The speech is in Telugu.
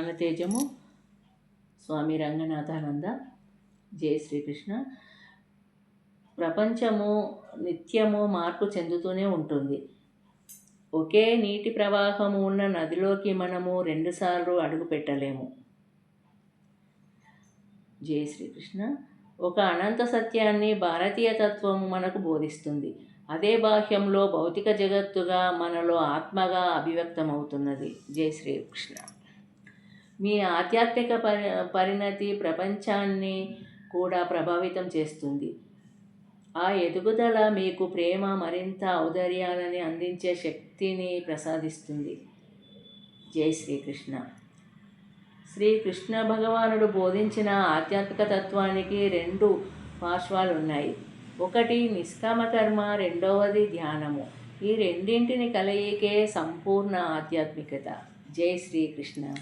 జ్ఞానతేజము స్వామి రంగనాథానంద. జై శ్రీకృష్ణ. ప్రపంచము నిత్యము మార్పు చెందుతూనే ఉంటుంది. ఒకే నీటి ప్రవాహము ఉన్న నదిలోకి మనము రెండుసార్లు అడుగు పెట్టలేము. జై శ్రీకృష్ణ. ఒక అనంత సత్యాన్ని భారతీయ తత్వం మనకు బోధిస్తుంది. అదే బాహ్యంలో భౌతిక జగత్తుగా మనలో ఆత్మగా అభివ్యక్తమవుతున్నది. జై శ్రీకృష్ణ. మీ ఆధ్యాత్మిక పరిణతి ప్రపంచాన్ని కూడా ప్రభావితం చేస్తుంది. ఆ ఎదుగుదల మీకు ప్రేమ, మరింత ఔదార్యాలని అందించే శక్తిని ప్రసాదిస్తుంది. జై శ్రీకృష్ణ. శ్రీకృష్ణ భగవానుడు బోధించిన ఆధ్యాత్మిక తత్వానికి రెండు పార్శ్వాలు ఉన్నాయి. ఒకటి నిష్కామ కర్మ, రెండవది ధ్యానము. ఈ రెండింటిని కలయికే సంపూర్ణ ఆధ్యాత్మికత. జై శ్రీకృష్ణ.